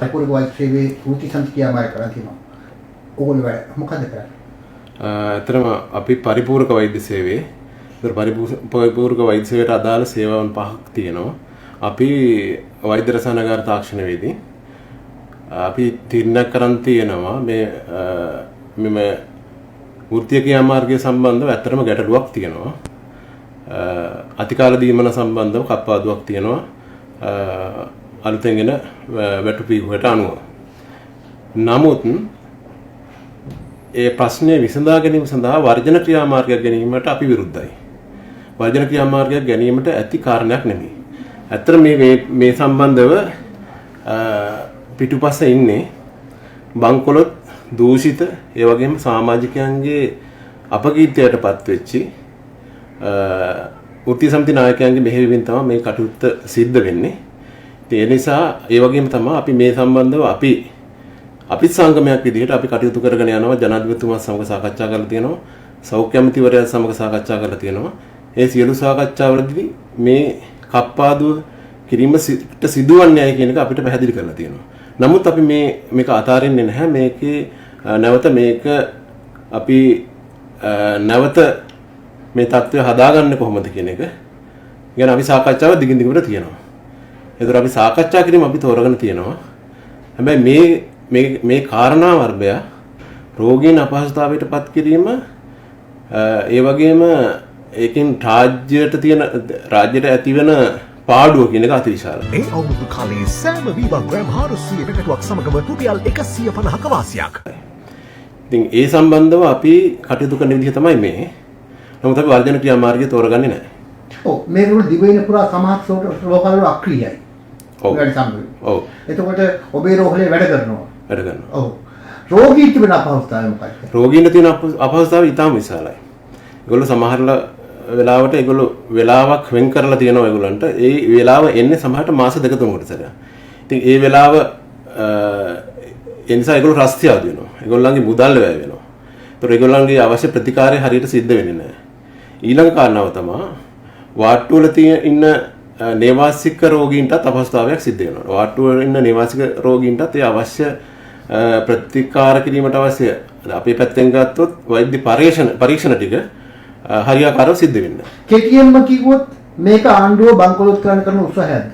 පරිපූර්ණ වෛද්‍ය සේවයේ වෘත්ති සම්ප්‍රදාය කරලා තියෙනවා. ඕගොල්ලෝ මොකද කරන්නේ? ඇත්තටම අපි පරිපූර්ණක වෛද්‍ය සේවයේ පරිපූර්ණක වෛද්‍ය සේවයට අදාළ සේවාවන් 5ක් තියෙනවා. අපි වෛද්‍ය රසායනාගාර තාක්ෂණවේදී අපි තීරණයක් කරන් තියෙනවා මෙම වෘත්තීය ක්‍රියාමාර්ගය සම්බන්ධව ඇත්තටම ගැටලුවක් තියෙනවා. අතිකාල දීමන සම්බන්ධව කප්පාදුවක් තියෙනවා. අලුතෙන් එන වැටුපීමකට අනුව. නමුත් ඒ ප්‍රශ්නේ විසඳා ගැනීම සඳහා වර්ජන ක්‍රියාමාර්ගයක් ගැනීමට අපි විරුද්ධයි. වර්ජන ක්‍රියාමාර්ගයක් ගැනීමට ඇති කාරණයක් නෙමෙයි. ඇත්තට මේ සම්බන්ධව පිටුපස්සේ ඉන්නේ බංකොලොත් දූෂිත ඒ වගේම සමාජිකයන්ගේ අපකීර්තියටපත් වෙච්චි වෘත්තීය සමිති නායකයන්ගේ මෙහෙයවීමෙන් තමයි මේ කටයුත්ත සිද්ධ වෙන්නේ. ඒ නිසා ඒ වගේම තමයි අපි මේ සම්බන්ධව අපි සංගමයක් විදිහට අපි කටයුතු කරගෙන යනවා. ජනාධිපතිතුමා සමග සාකච්ඡා කරලා තියෙනවා. සෞඛ්‍ය අමාත්‍යවරයා සමග සාකච්ඡා කරලා තියෙනවා. ඒ සියලු සාකච්ඡාවලදී මේ කප්පාදුව කිරීම සිදුවන්නේ නැහැ කියන එක අපිට පැහැදිලි කරලා තියෙනවා. නමුත් අපි මේක අතාරින්නේ නැහැ. මේකේ නැවත අපි නැවත මේ தত্ত্বය හදාගන්නේ කොහොමද කියන එක ගැන අපි සාකච්ඡාව දිගින් දිගට තියෙනවා. ඒතර අපි සාකච්ඡා කිරීම අපි තෝරගෙන තියෙනවා. හැබැයි මේ කාරණා වර්ගය රෝගීන් අපහසුතාවයට පත් කිරීම ඒ වගේම ඒකෙන් රාජ්‍යයට ඇතිවන පාඩුව කියන එක අතිවිශාලයි. ඒ අවුරුදු කාලේ සෑම වීවා ග්‍රෑම් 400 පැකටුවක් සමගම රුපියල් 150ක වාසියක්. ඉතින් ඒ සම්බන්ධව අපි කටයුතු කරන විදිහ තමයි මේ. නමුත් අපි වර්ජන ක්‍රියාමාර්ගය තෝරගන්නේ නැහැ. ඔව් මේ රෝල් දිවයින පුරා සමහර රෝගවල අක්‍රියයි. ඔව්. ඔව්. එතකොට ඔබේ රෝහලේ වැඩ කරනවා. ඔව්. රෝගීන්ට වෙන අපහසුතාවය මොකක්ද? රෝගීන්ට තියෙන අපහසුතාවය ඉතාම විශාලයි. ඒගොල්ලෝ සමහරලා වෙලාවට ඒගොල්ලෝ වෙලාවක් වෙන් කරලා තියෙනවා ඒගොල්ලන්ට. ඒ වෙලාව එන්නේ සමහරට මාස 2-3කට සැරයක්. ඉතින් ඒ වෙලාව ඒ නිසා ඒගොල්ලෝ රස්තියාදු වෙනවා. ඒගොල්ලන්ගේ මුදල් වැය වෙනවා. ඒතර ඒගොල්ලන්ගේ අවශ්‍ය ප්‍රතිකාරය හරියට සිද්ධ වෙන්නේ නැහැ. ඊළඟ කාරණාව තමයි වාට්ටුවල ඉන්න නේවාසික රෝගීන්ටත් අපහසුතාවයක් සිද්ධ වෙනවා. වාට්ටුවල ඉන්න නේවාසික රෝගීන්ටත් ඒ අවශ්‍ය ප්‍රතිකාර කිරීමට අවශ්‍ය අපේ පැත්තෙන් ගත්තොත් වෛද්‍ය පරීක්ෂණ ටික හරියාකාරව සිද්ධ වෙන්නේ. කෙටියෙන්ම කිව්වොත් මේක ආණ්ඩුව බංකොලොත් කරන උත්සාහයක්ද?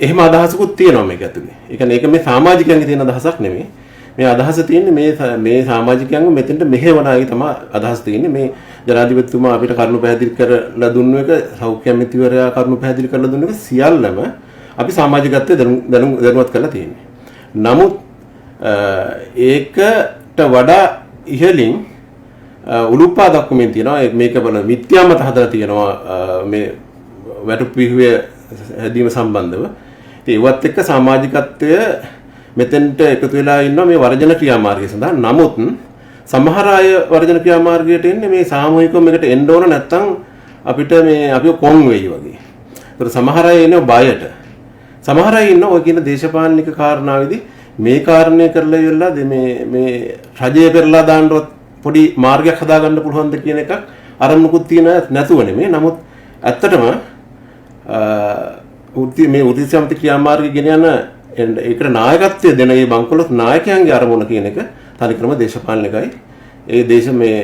එහෙම අදහසකුත් තියෙනවා මේක ඇතුලේ. ඒ කියන්නේ ඒක මේ සමාජිකයන්ගේ තියෙන අදහසක් නෙමෙයි. මේ අදහස තියෙන්නේ මේ සමාජිකයන්ව මෙතෙන්ට මෙහෙවන අය තමයි අදහස් තියෙන්නේ. මේ ජනාධිපතිතුමා අපිට කරුණු පැහැදිලි කරලා දුන්නු එක, සෞඛ්‍ය අමාත්‍යවරයා කරුණු පැහැදිලි කරලා දුන්නු එක සියල්ලම අපි සමාජිකත්වයේ දැනුවත් කරලා තියෙන්නේ. නමුත් ඒකට වඩා ඉහළින් උලුප්පා දක්වමින් තියෙනවා. මේක බල මිත්‍යා මත හදලා තියෙනවා මේ වැටුපිහුවේ හැදීම සම්බන්ධව. ඉතින් ඒවත් එක්ක සමාජිකත්වය මෙතෙන්ට එකතු වෙලා ඉන්නවා මේ වර්ජන ක්‍රියාමාර්ගය සඳහා. නමුත් සමහර අය වර්ජන ක්‍රියාමාර්ගයට එන්නේ මේ සාමූහිකව මේකට එන්න ඕන නැත්නම් අපිට අපි කොන් වෙයි වගේ. ඒතර සමහර අය එන්නේ බයට. සමහර අය ඉන්න ඔය කියන දේශපාලනික කාරණාවේදී මේ කාරණේ කරලා ඉවරලා මේ රජය පෙරලා දාන්නවත් පොඩි මාර්ගයක් හදාගන්න පුළුවන්ද කියන එකක් අරමුණකුත් තියෙන නැතුව නෙමෙයි. නමුත් ඇත්තටම මේ වෘත්තීය සමිති ක්‍රියාමාර්ගය ගෙන යන ඒකට නායකත්වය දෙන මේ බංකොලොත් නායකයන්ගේ අරමුණ කියන එක තනිකරම දේශපාලනිකයි. ඒ මේ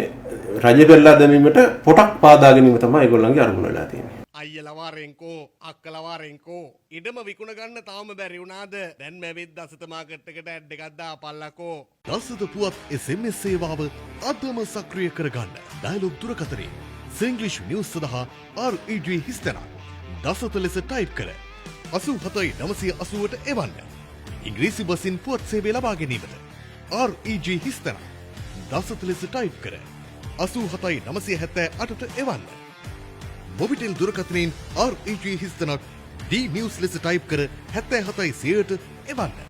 රජය පෙරලා දැමීමට පොටක් පාදා ගැනීම තමයි ඒගොල්ලන්ගේ අරමුණ වෙලා තියෙන්නේ. අයියලා වාරෙන්කෝ අක්කලා වාරෙන්කෝ ඉඩම විකුණ ගන්න තාම බැරි වුණාද? දැන් මැවිත් දසත මාකට් එකට ඇඩ් එකක් දාපල්ලකෝ. දසත පුවත් SMS සේවාව අදම සක්‍රිය කරගන්න. ඩයලොග් දුරකථනයේ සිංග්ලිෂ් නිවුස් සඳහා REG හිස්තැනක් දසත ලෙස ටයිප් කර 87 980ට එවන්න. ඉංග්‍රීසි බසින් පුවත් සේවය ලබා ගැනීමට REG හිස්තැනක් දසත ලෙස ටයිප් කර 87 978ට එවන්න. මොබිටෙල් දුරකථනයෙන් REG හිස්තැනක් D නිවුස් ලෙස ටයිප් කර 77 100ට එවන්න.